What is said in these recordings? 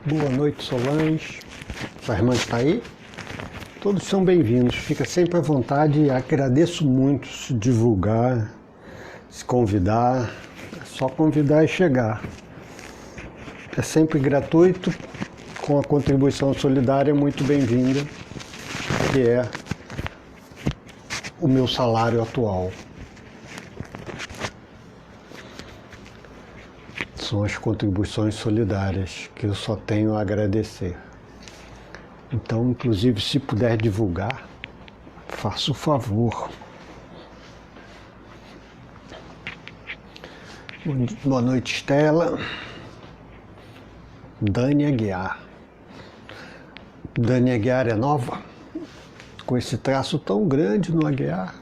Boa noite, Solange. Sua irmã está aí? Todos são bem-vindos. Fica sempre à vontade e agradeço muito se divulgar, se convidar. É só convidar e chegar. É sempre gratuito, com a contribuição solidária muito bem-vinda, que é o meu salário atual. São as contribuições solidárias que eu só tenho a agradecer. Então, inclusive, se puder divulgar, faça o favor. Boa noite, Estela. Dani Aguiar. Dani Aguiar é nova? Com esse traço tão grande no Aguiar.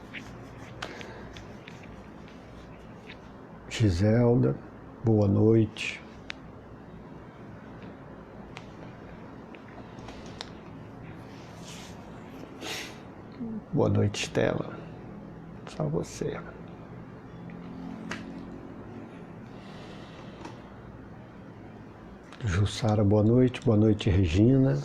Giselda. Boa noite. Boa noite, Estela. Só você. Jussara, boa noite. Boa noite, Regina.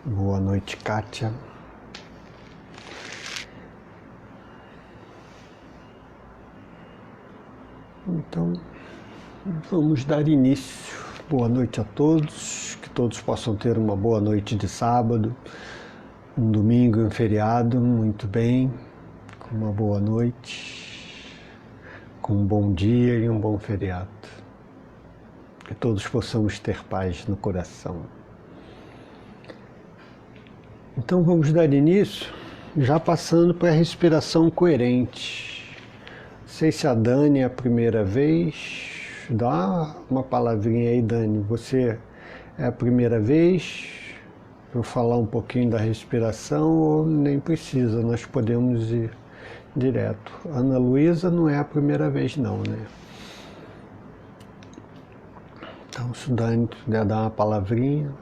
Boa noite, Kátia. Então, vamos dar início. Boa noite a todos, que todos possam ter uma boa noite de sábado, um domingo e um feriado, muito bem, com uma boa noite, com um bom dia e um bom feriado. Que todos possamos ter paz no coração. Então vamos dar início, já passando para a respiração coerente. Não sei se a Dani é a primeira vez. Dá uma palavrinha aí, Dani. Você é a primeira vez? Eu falar um pouquinho da respiração ou nem precisa? Nós podemos ir direto. Ana Luísa não é a primeira vez não, né? Então, se o Dani puder dar uma palavrinha.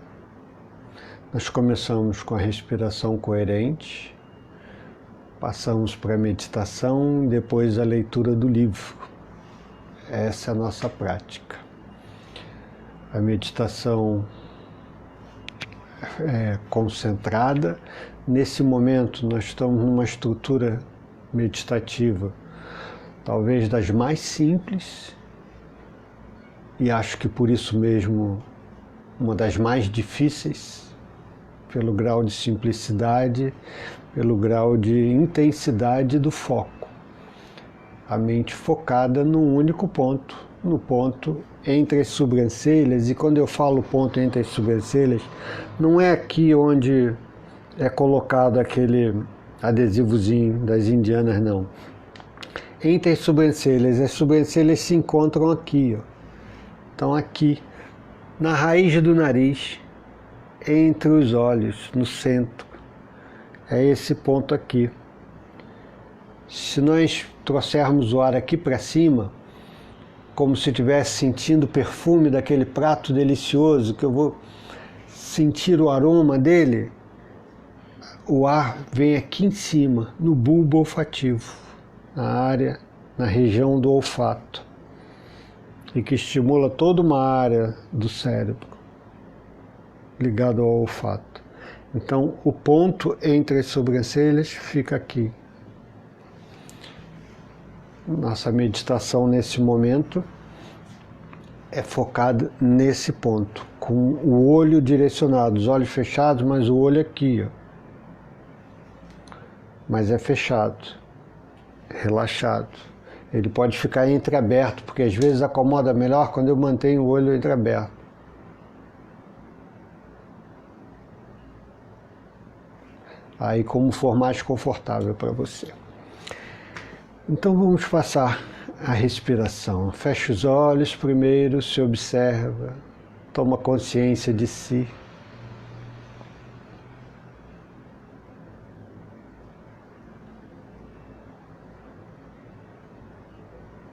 Nós começamos com a respiração coerente. Passamos para a meditação e depois a leitura do livro. Essa é a nossa prática. A meditação é concentrada. Nesse momento nós estamos numa estrutura meditativa, talvez das mais simples, e acho que por isso mesmo uma das mais difíceis, pelo grau de simplicidade, pelo grau de intensidade do foco. A mente focada num único ponto, no ponto entre as sobrancelhas, e quando eu falo ponto entre as sobrancelhas, não é aqui onde é colocado aquele adesivozinho das indianas, não. Entre as sobrancelhas se encontram aqui, ó. Então aqui, na raiz do nariz, entre os olhos, no centro. É esse ponto aqui. Se nós trouxermos o ar aqui para cima, como se estivesse sentindo o perfume daquele prato delicioso, que eu vou sentir o aroma dele, o ar vem aqui em cima, no bulbo olfativo, na região do olfato, e que estimula toda uma área do cérebro ligado ao olfato. Então, o ponto entre as sobrancelhas fica aqui. Nossa meditação nesse momento é focada nesse ponto, com o olho direcionado, os olhos fechados, mas o olho aqui, ó. Mas é fechado, relaxado. Ele pode ficar entreaberto, porque às vezes acomoda melhor quando eu mantenho o olho entreaberto. Aí como for mais confortável para você. Então vamos passar a respiração. Fecha os olhos primeiro, se observa, toma consciência de si.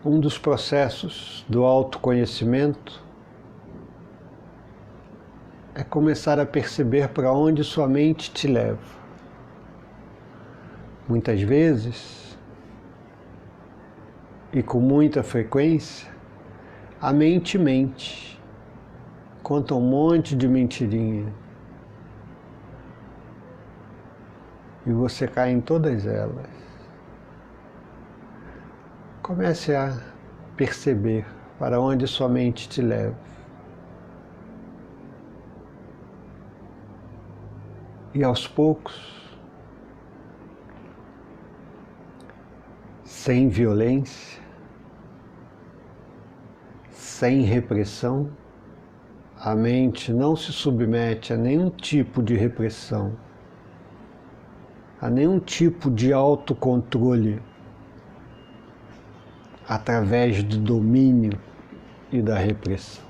Um dos processos do autoconhecimento é começar a perceber para onde sua mente te leva. Muitas vezes, e com muita frequência, A mente mente, conta um monte de mentirinha. E você cai em todas elas. Comece a perceber para onde sua mente te leva. E aos poucos, sem violência, sem repressão, a mente não se submete a nenhum tipo de repressão, a nenhum tipo de autocontrole através do domínio e da repressão,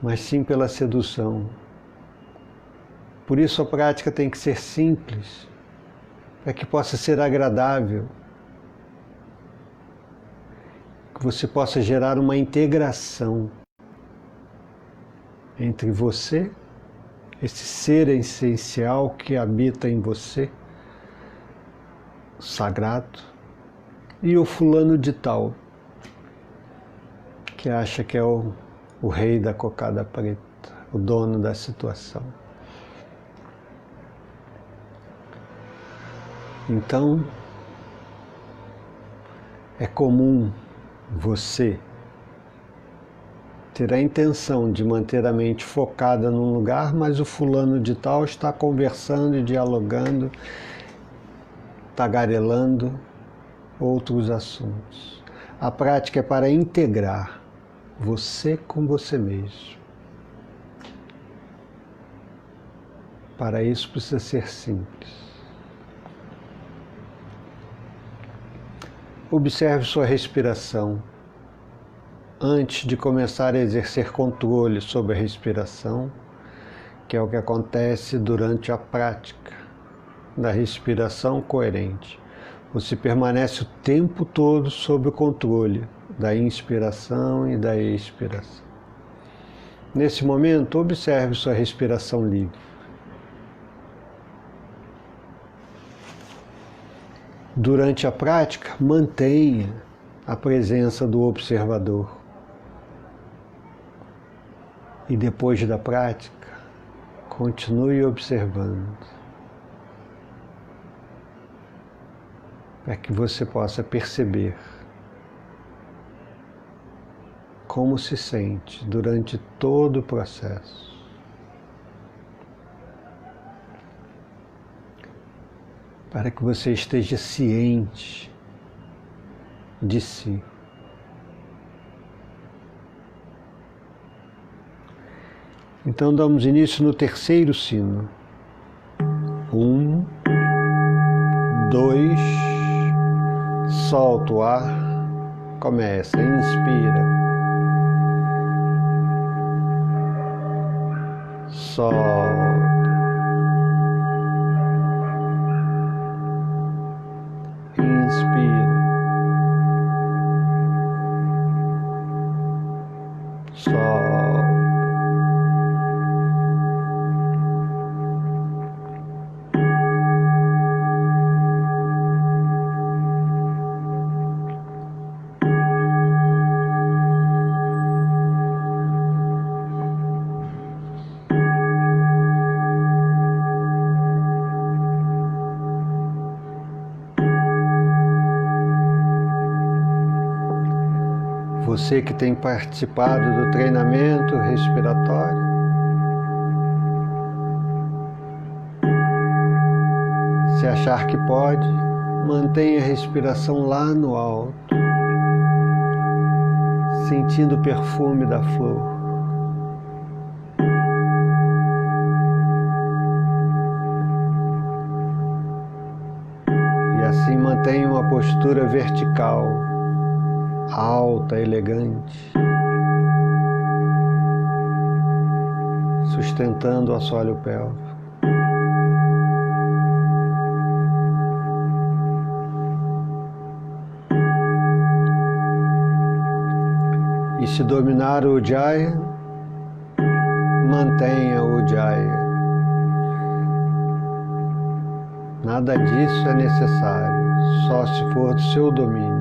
mas sim pela sedução. Por isso a prática tem que ser simples, para que possa ser agradável, que você possa gerar uma integração entre você, esse ser essencial que habita em você, sagrado, e o fulano de tal, que acha que é o rei da cocada preta, o dono da situação. Então, é comum você ter a intenção de manter a mente focada num lugar, mas o fulano de tal está conversando e dialogando, tagarelando outros assuntos. A prática é para integrar você com você mesmo. Para isso precisa ser simples. Observe sua respiração. Antes de começar a exercer controle sobre a respiração, que é o que acontece durante a prática da respiração coerente. Você permanece o tempo todo sob o controle da inspiração e da expiração. Nesse momento, observe sua respiração livre. Durante a prática, mantenha a presença do observador. E depois da prática, continue observando, para que você possa perceber como se sente durante todo o processo. Para que você esteja ciente de si. Então damos início no terceiro sino. 1, 2, solta o ar, começa, inspira, solta, inspira, solta, você que tem participado do treinamento respiratório, se achar que pode, mantenha a respiração lá no alto, sentindo o perfume da flor. E assim mantenha uma postura vertical, alta, elegante, sustentando o assoalho pélvico. E se dominar o Ujjayi, mantenha o Ujjayi. Nada disso é necessário, só se for do seu domínio.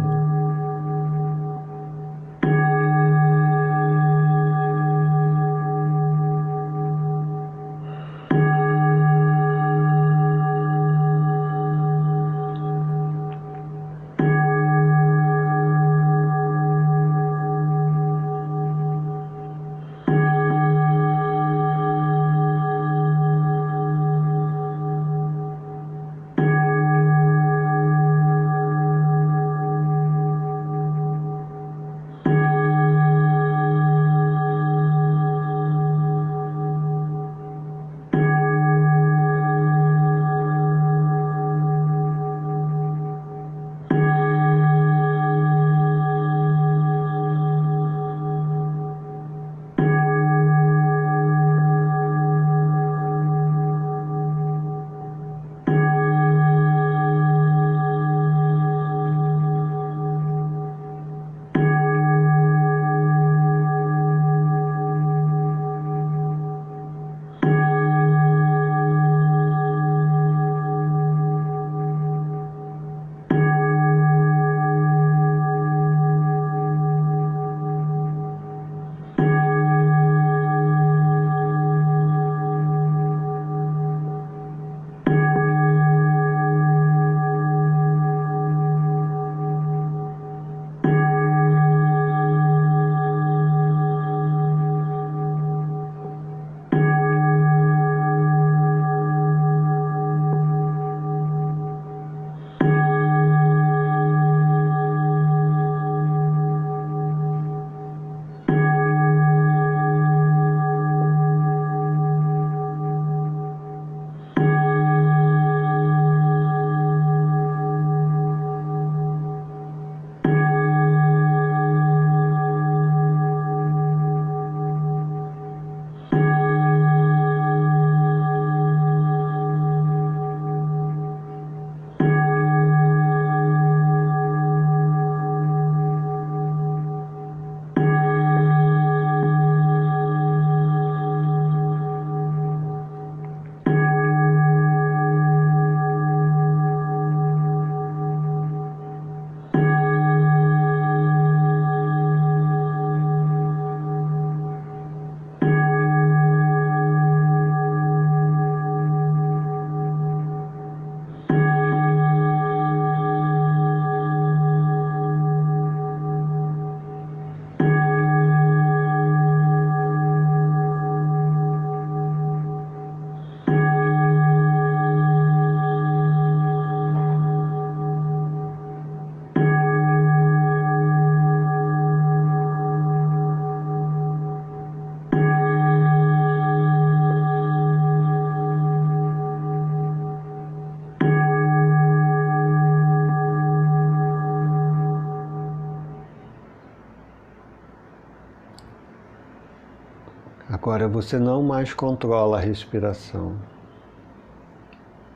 Agora você não mais controla a respiração,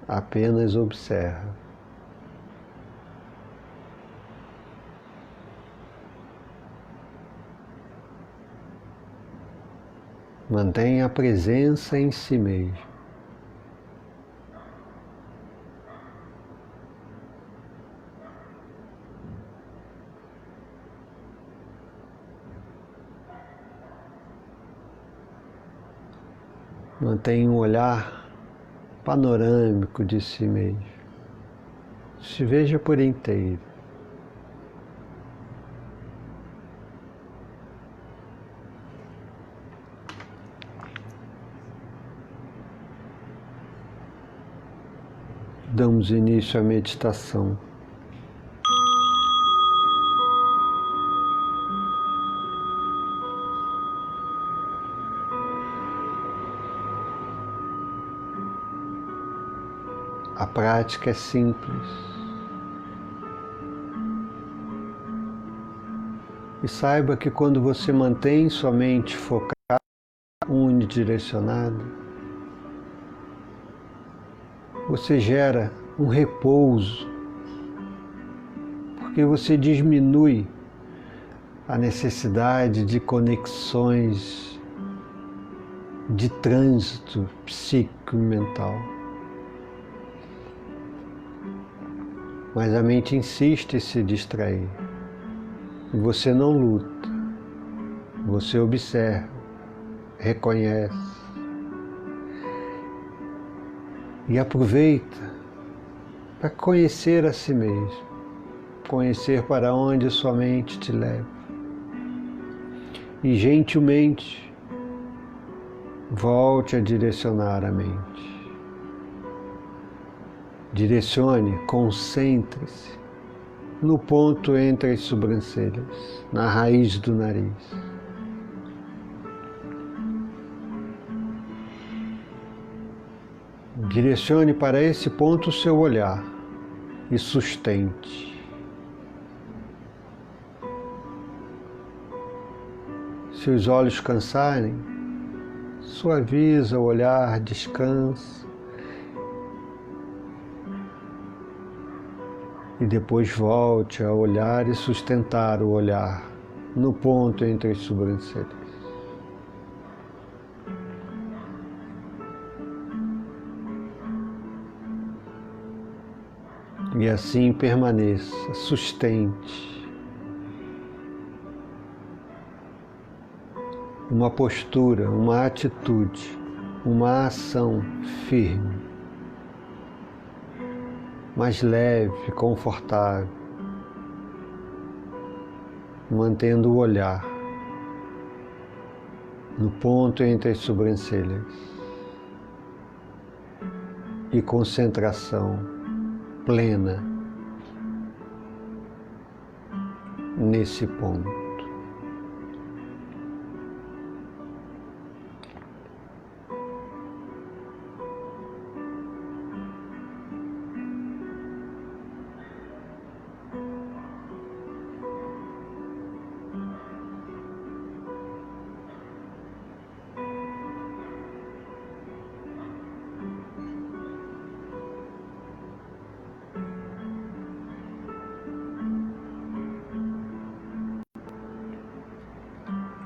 apenas observa. Mantenha a presença em si mesmo. Mantenha um olhar panorâmico de si mesmo. Se veja por inteiro. Damos início à meditação. A prática é simples. E saiba que quando você mantém sua mente focada, unidirecionada, você gera um repouso, porque você diminui a necessidade de conexões de trânsito psíquico e mental. Mas a mente insiste em se distrair. E você não luta. Você observa, reconhece e aproveita para conhecer a si mesmo, conhecer para onde sua mente te leva. E gentilmente volte a direcionar a mente. Direcione, concentre-se no ponto entre as sobrancelhas, na raiz do nariz. Direcione para esse ponto o seu olhar e sustente. Se os olhos cansarem, suaviza o olhar, descansa. E depois volte a olhar e sustentar o olhar no ponto entre as sobrancelhas. E assim permaneça, sustente uma postura, uma atitude, uma ação firme, mais leve, confortável, mantendo o olhar no ponto entre as sobrancelhas e concentração plena nesse ponto.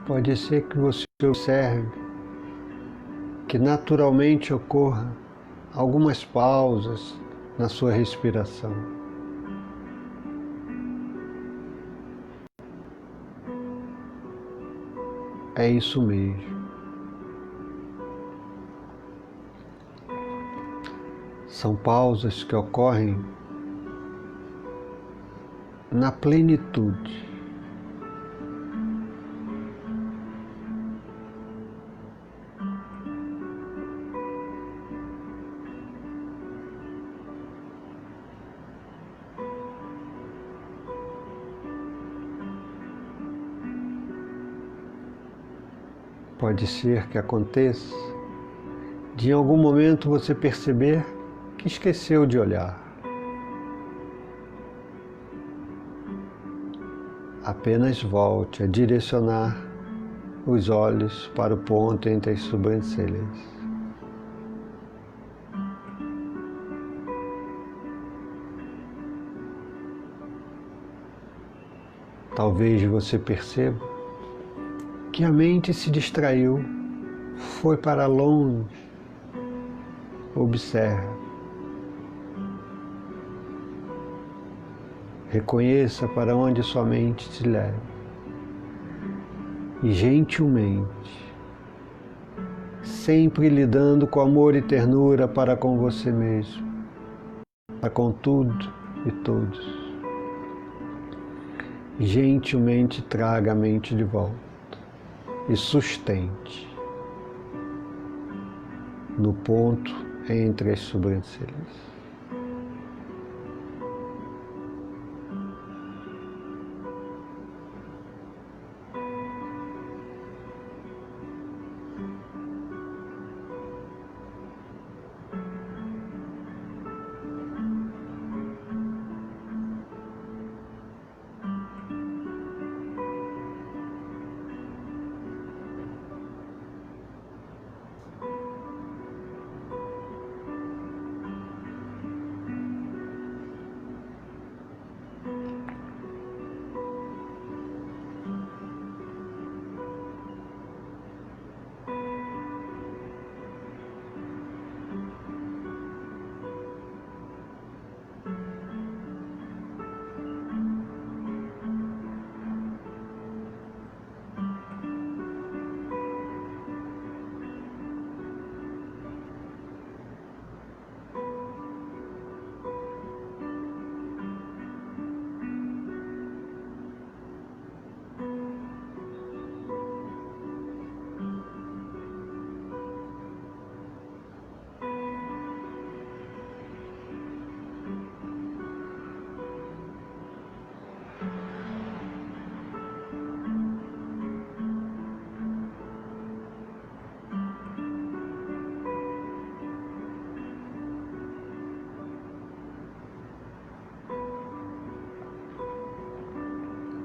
Pode ser que você observe que naturalmente ocorra algumas pausas na sua respiração. É isso mesmo. São pausas que ocorrem na plenitude. Pode ser que aconteça de em algum momento você perceber que esqueceu de olhar. Apenas volte a direcionar os olhos para o ponto entre as sobrancelhas. Talvez você perceba que a mente se distraiu, foi para longe. Observe. Reconheça para onde sua mente te leva. E gentilmente, sempre lidando com amor e ternura para com você mesmo, para com tudo e todos, gentilmente traga a mente de volta e sustente no ponto entre as sobrancelhas.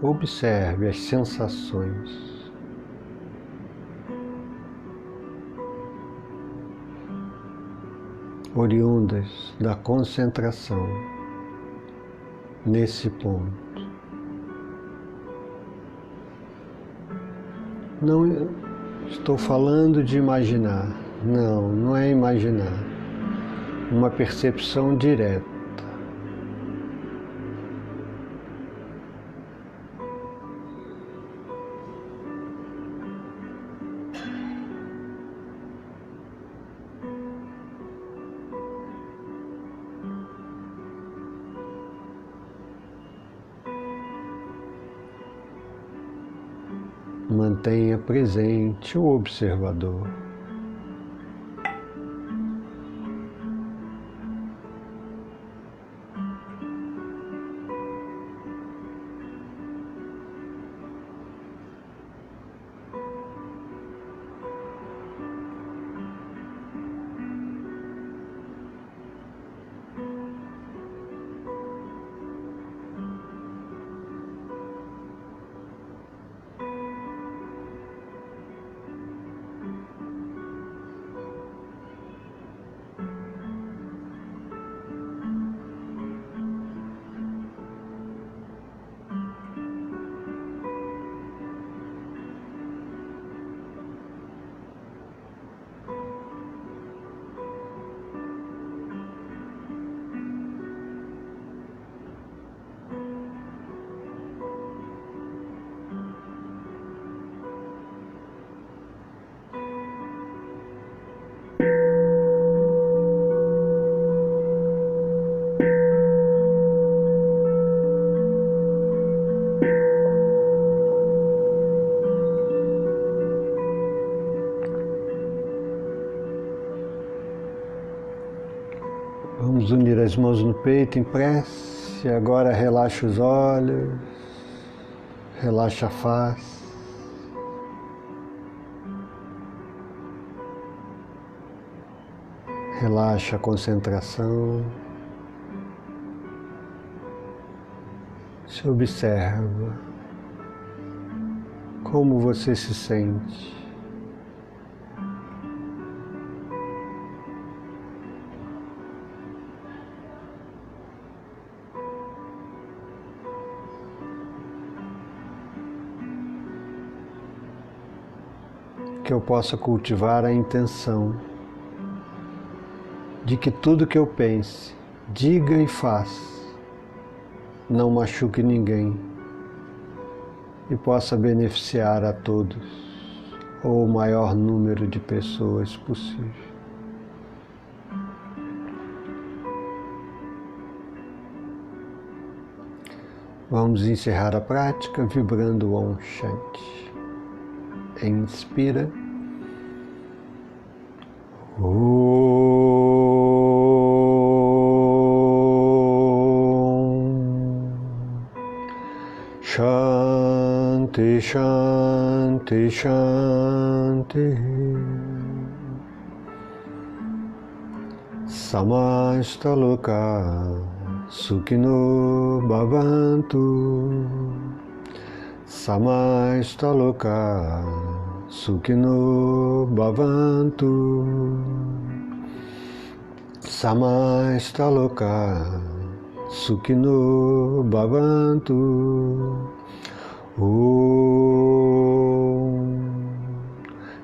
Observe as sensações. Oriundas da concentração nesse ponto. Não estou falando de imaginar, não é imaginar. Uma percepção direta. Mantenha presente o observador. Vamos unir as mãos no peito em prece. Agora relaxa os olhos, relaxa a face. Relaxa a concentração. Se observa Como você se sente? Que eu possa cultivar a intenção de que tudo que eu pense, diga e faça não machuque ninguém e possa beneficiar a todos ou o maior número de pessoas possível. Vamos encerrar a prática vibrando o Om Shanti. Inspira. Shanti, Shanti, Shanti. Samasta loka sukhino bhavantu. Samasta loka sukhino bhavantu. Samasta loka sukhino bhavantu.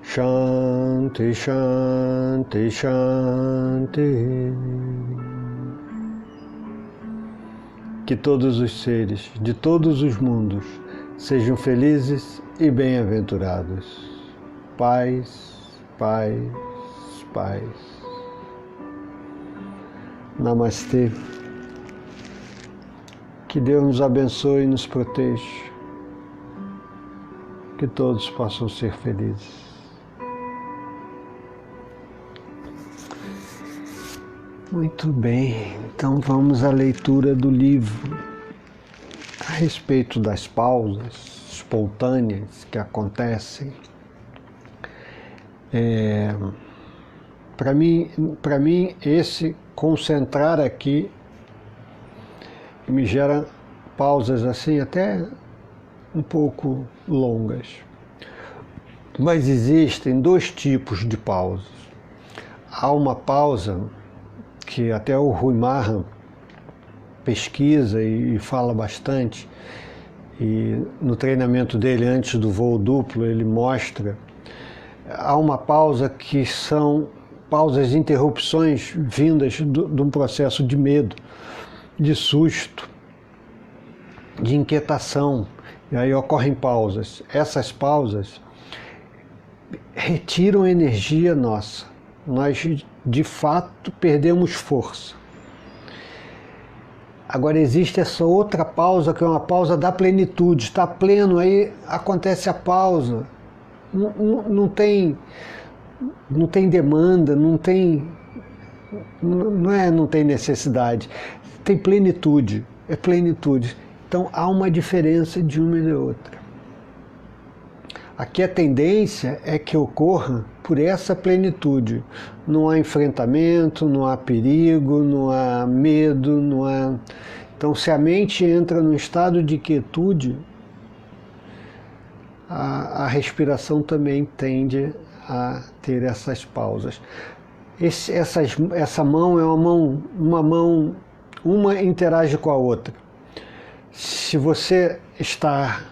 Shanti, Shanti, Shanti. Que todos os seres de todos os mundos sejam felizes e bem-aventurados. Paz, paz, paz. Namastê. Que Deus nos abençoe e nos proteja. Que todos possam ser felizes. Muito bem, então vamos à leitura do livro a respeito das pausas espontâneas que acontecem. Para mim, esse concentrar aqui me gera pausas assim até um pouco longas. Mas existem dois tipos de pausas. Há uma pausa que até o Rui Mahan pesquisa e fala bastante, e no treinamento dele antes do voo duplo ele mostra, há uma pausa que são pausas de interrupções vindas de um processo de medo, de susto, de inquietação, e aí ocorrem pausas. Essas pausas retiram energia nossa, nós de fato perdemos força. Agora existe essa outra pausa que é uma pausa da plenitude, está pleno, aí acontece a pausa, não tem demanda, não tem necessidade, tem plenitude, é plenitude. Então há uma diferença de uma e de outra. Aqui a tendência é que ocorra por essa plenitude. Não há enfrentamento, não há perigo, não há medo, não há... Então, se a mente entra num estado de quietude, a respiração também tende a ter essas pausas. Essa mão é uma interage com a outra. Se você está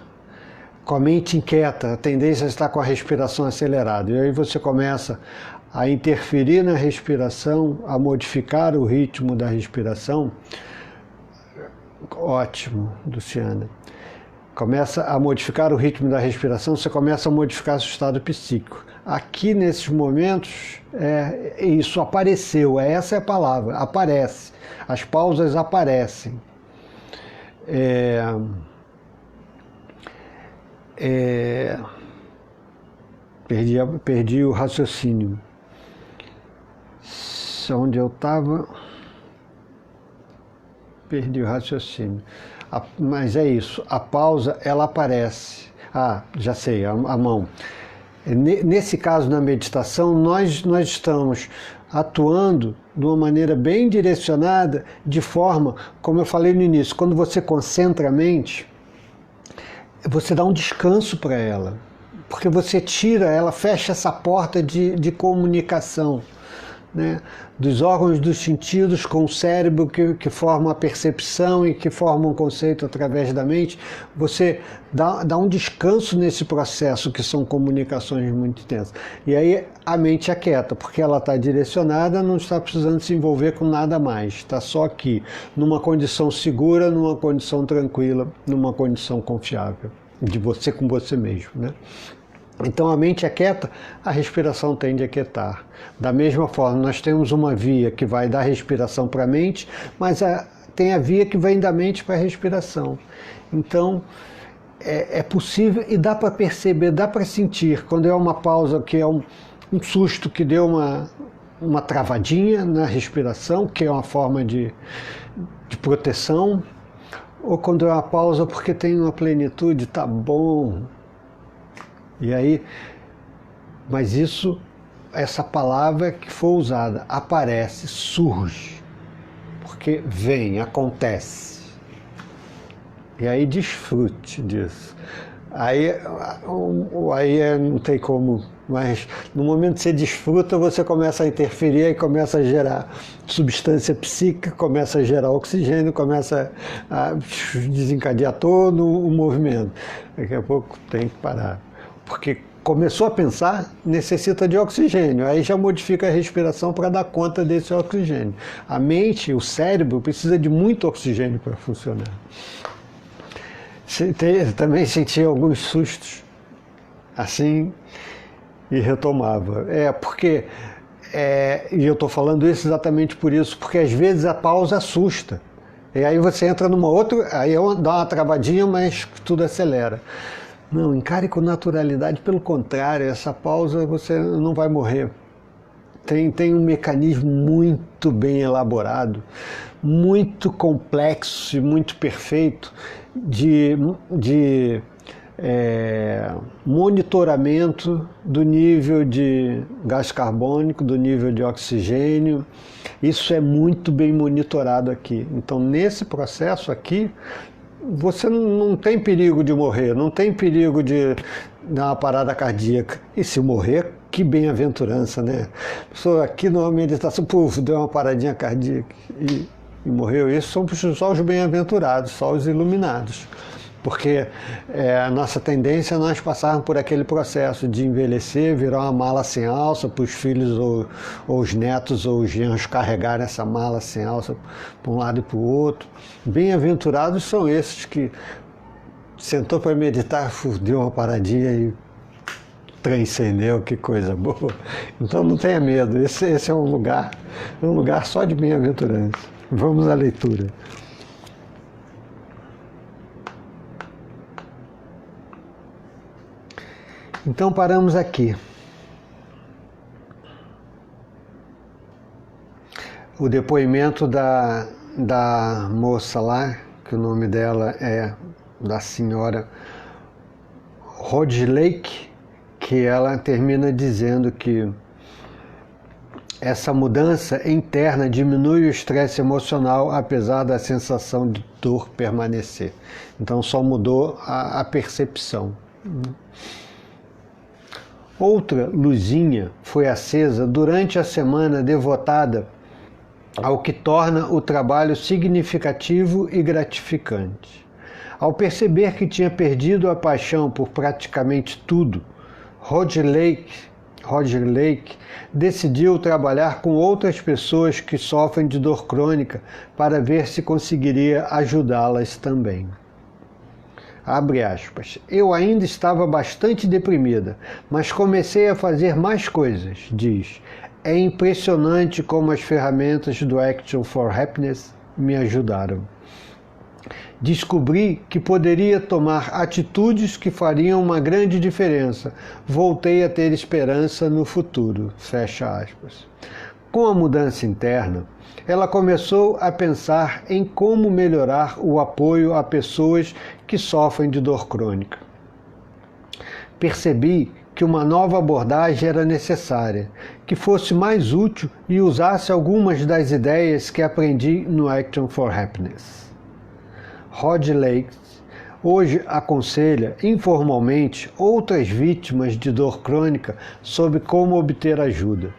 com a mente inquieta, a tendência é estar com a respiração acelerada. E aí você começa a interferir na respiração, a modificar o ritmo da respiração. Ótimo, Luciana. Começa a modificar o ritmo da respiração, você começa a modificar seu estado psíquico. Aqui, nesses momentos, isso apareceu, essa é a palavra, aparece. As pausas aparecem. Perdi o raciocínio. Onde eu estava, perdi o raciocínio. Mas é isso, a pausa, ela aparece. Já sei, a mão. Nesse caso, na meditação, nós estamos atuando de uma maneira bem direcionada, de forma, como eu falei no início, quando você concentra a mente, você dá um descanso para ela. porque você tira, ela fecha essa porta de comunicação, né, dos órgãos dos sentidos com o cérebro que formam a percepção e que formam um conceito através da mente. Você dá um descanso nesse processo, que são comunicações muito intensas. E aí a mente aquieta, porque ela está direcionada, não está precisando se envolver com nada mais, está só aqui, numa condição segura, numa condição tranquila, numa condição confiável, de você com você mesmo, né? Então a mente é quieta, a respiração tende a quietar. Da mesma forma, nós temos uma via que vai da respiração para a mente, mas tem a via que vem da mente para a respiração. Então é possível e dá para perceber, dá para sentir, quando é uma pausa que é um susto que deu uma travadinha na respiração, que é uma forma de proteção, ou quando é uma pausa porque tem uma plenitude, tá bom. E aí, mas essa palavra que foi usada, aparece, surge, porque vem, acontece. E aí desfrute disso. Aí não tem como, mas no momento que você desfruta, você começa a interferir e começa a gerar substância psíquica, começa a gerar oxigênio, começa a desencadear todo o movimento. Daqui a pouco tem que parar. Porque começou a pensar, necessita de oxigênio, aí já modifica a respiração para dar conta desse oxigênio. A mente, o cérebro, precisa de muito oxigênio para funcionar. Também senti alguns sustos, assim, e retomava. Porque, e eu estou falando isso exatamente por isso, porque às vezes a pausa assusta. E aí você entra numa outra, aí dá uma travadinha, mas tudo acelera. Não, encare com naturalidade, pelo contrário, essa pausa você não vai morrer. Tem um mecanismo muito bem elaborado, muito complexo e muito perfeito de monitoramento do nível de gás carbônico, do nível de oxigênio. Isso é muito bem monitorado aqui. Então, nesse processo aqui, você não tem perigo de morrer, não tem perigo de dar uma parada cardíaca. E se morrer, que bem-aventurança, né? A pessoa aqui numa meditação, deu uma paradinha cardíaca e morreu. Isso são só os bem-aventurados, só os iluminados. Porque a nossa tendência é nós passarmos por aquele processo de envelhecer, virar uma mala sem alça, para os filhos ou os netos ou os genros carregarem essa mala sem alça para um lado e para o outro. Bem-aventurados são esses que sentou para meditar, deu uma paradinha e transcendeu, que coisa boa. Então não tenha medo, esse é um lugar só de bem-aventurança. Vamos à leitura. Então paramos aqui. O depoimento da moça lá, que o nome dela é da senhora Rodlake, que ela termina dizendo que essa mudança interna diminui o estresse emocional, apesar da sensação de dor permanecer. Então só mudou a percepção. Outra luzinha foi acesa durante a semana devotada ao que torna o trabalho significativo e gratificante. Ao perceber que tinha perdido a paixão por praticamente tudo, Rodlake decidiu trabalhar com outras pessoas que sofrem de dor crônica para ver se conseguiria ajudá-las também. Abre aspas. Eu ainda estava bastante deprimida, mas comecei a fazer mais coisas, diz. É impressionante como as ferramentas do Action for Happiness me ajudaram. Descobri que poderia tomar atitudes que fariam uma grande diferença. Voltei a ter esperança no futuro. Fecha aspas. Com a mudança interna, ela começou a pensar em como melhorar o apoio a pessoas que sofrem de dor crônica. Percebi que uma nova abordagem era necessária, que fosse mais útil e usasse algumas das ideias que aprendi no Action for Happiness. Rodlake hoje aconselha informalmente outras vítimas de dor crônica sobre como obter ajuda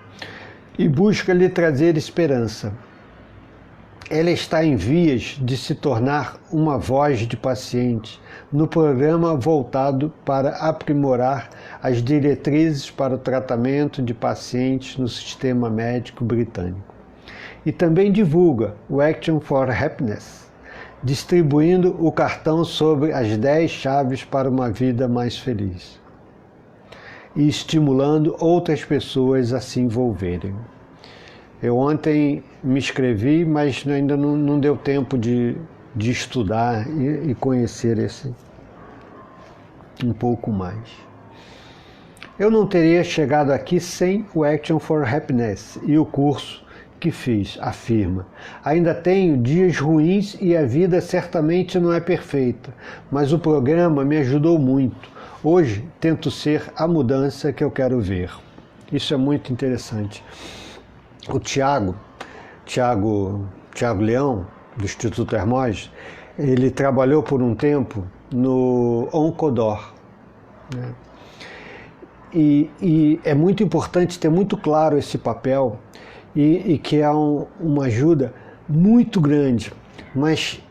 e busca lhe trazer esperança. Ela está em vias de se tornar uma voz de paciente no programa voltado para aprimorar as diretrizes para o tratamento de pacientes no sistema médico britânico. E também divulga o Action for Happiness, distribuindo o cartão sobre as 10 chaves para uma vida mais feliz e estimulando outras pessoas a se envolverem. Eu ontem me inscrevi, mas ainda não deu tempo de estudar e conhecer esse um pouco mais. Eu não teria chegado aqui sem o Action for Happiness e o curso que fiz, afirma. Ainda tenho dias ruins e a vida certamente não é perfeita, mas o programa me ajudou muito. Hoje tento ser a mudança que eu quero ver. Isso é muito interessante. O Tiago Leão, do Instituto Hermógenes, ele trabalhou por um tempo no Oncodor, né? E é muito importante ter muito claro esse papel e que é uma ajuda muito grande, mas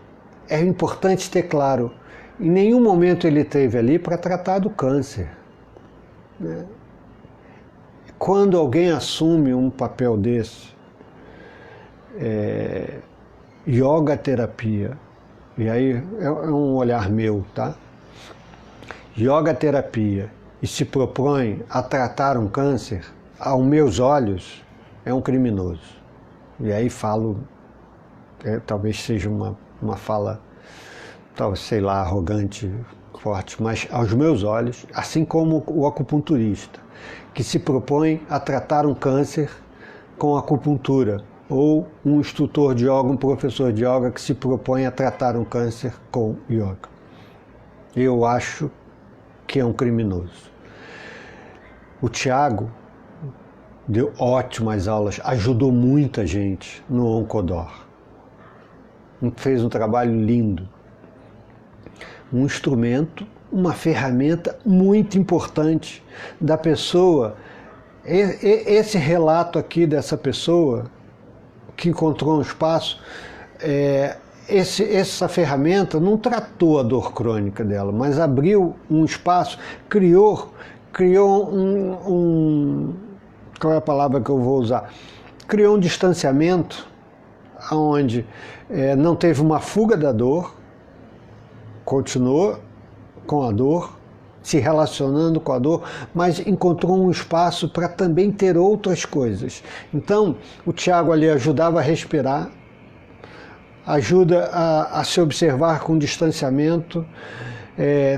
é importante ter claro, em nenhum momento ele esteve ali para tratar do câncer, né? Quando alguém assume um papel desse, yoga terapia, e aí é um olhar meu, tá? Yoga terapia e se propõe a tratar um câncer, aos meus olhos, é um criminoso. E aí falo, talvez seja uma fala, talvez, sei lá, arrogante, forte, mas aos meus olhos, assim como o acupunturista, que se propõe a tratar um câncer com acupuntura, ou um instrutor de yoga, um professor de yoga que se propõe a tratar um câncer com yoga. Eu acho que é um criminoso. O Tiago deu ótimas aulas, ajudou muita gente no Oncodor. Fez um trabalho lindo. Um instrumento, uma ferramenta muito importante da pessoa. Esse relato aqui dessa pessoa que encontrou um espaço, essa ferramenta não tratou a dor crônica dela, mas abriu um espaço, criou qual é a palavra que eu vou usar? Criou um distanciamento onde não teve uma fuga da dor, continuou com a dor, se relacionando com a dor, mas encontrou um espaço para também ter outras coisas. Então, o Tiago ali ajudava a respirar, ajuda a se observar com distanciamento.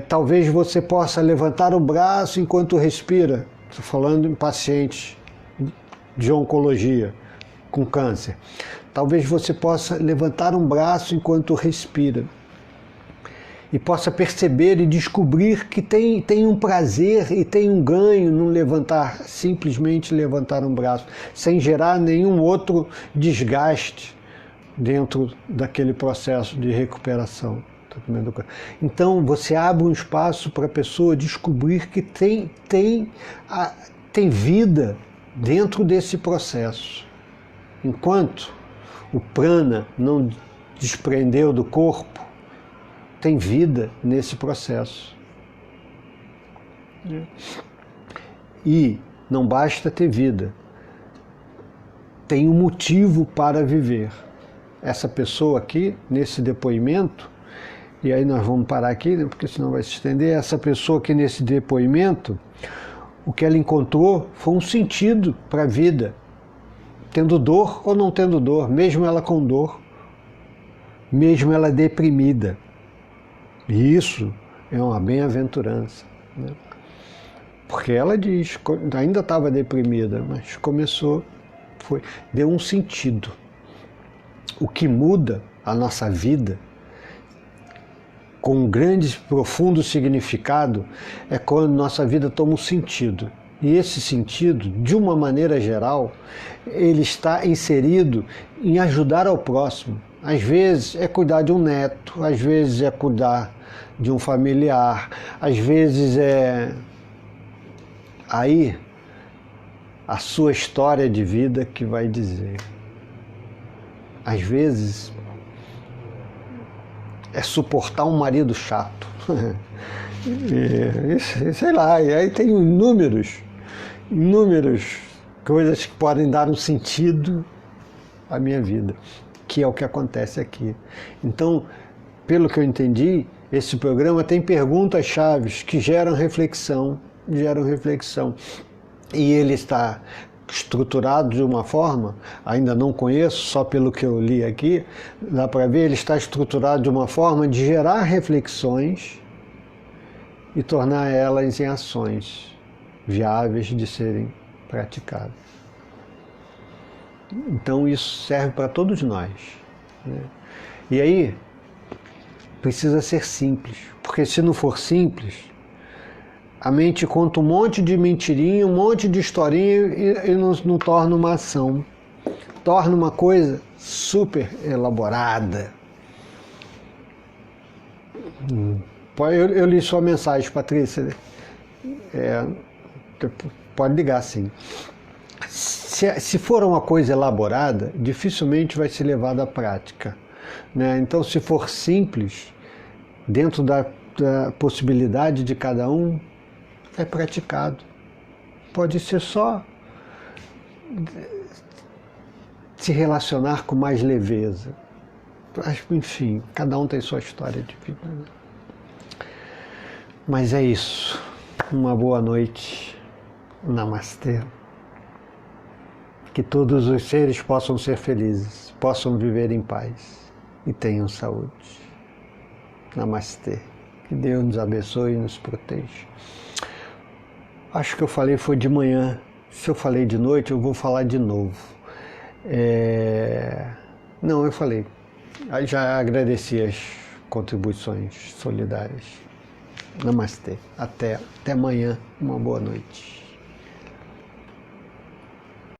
Talvez você possa levantar o braço enquanto respira. Estou falando em pacientes de oncologia com câncer. Talvez você possa levantar um braço enquanto respira. E possa perceber e descobrir que tem um prazer e tem um ganho no simplesmente levantar um braço, sem gerar nenhum outro desgaste dentro daquele processo de recuperação. Então você abre um espaço para a pessoa descobrir que tem vida dentro desse processo. Enquanto o prana não desprendeu do corpo, tem vida nesse processo. E não basta ter vida, tem um motivo para viver. Essa pessoa aqui, nesse depoimento, e aí nós vamos parar aqui, né, porque senão vai se estender, essa pessoa aqui nesse depoimento, o que ela encontrou foi um sentido para a vida, tendo dor ou não tendo dor, mesmo ela com dor, mesmo ela deprimida. E isso é uma bem-aventurança, né? Porque ela diz, ainda estava deprimida, mas deu um sentido. O que muda a nossa vida, com um grande, profundo significado, é quando nossa vida toma um sentido. E esse sentido, de uma maneira geral, ele está inserido em ajudar ao próximo. Às vezes é cuidar de um neto, às vezes é cuidar de um familiar. Às vezes é aí a sua história de vida que vai dizer. Às vezes é suportar um marido chato. E, sei lá, e aí tem inúmeras coisas que podem dar um sentido à minha vida, que é o que acontece aqui. Então, pelo que eu entendi, esse programa tem perguntas-chave que geram reflexão. E ele está estruturado de uma forma, ainda não conheço, só pelo que eu li aqui, dá para ver, ele está estruturado de uma forma de gerar reflexões e tornar elas em ações viáveis de serem praticadas. Então isso serve para todos nós, né? E aí precisa ser simples, porque se não for simples, a mente conta um monte de mentirinha, um monte de historinha e não torna uma ação. Torna uma coisa super elaborada. Eu li sua mensagem, Patrícia. Pode ligar, sim. Se for uma coisa elaborada, dificilmente vai ser levada à prática, né? Então, se for simples, dentro da possibilidade de cada um, é praticado. Pode ser só se relacionar com mais leveza. Enfim, cada um tem sua história de vida, né? Mas é isso. Uma boa noite. Namastê. Que todos os seres possam ser felizes, possam viver em paz e tenham saúde. Namastê. Que Deus nos abençoe e nos proteja. Acho que eu falei foi de manhã. Se eu falei de noite, eu vou falar de novo. Não, eu falei. Já agradeci as contribuições solidárias. Namastê. Até amanhã. Uma boa noite.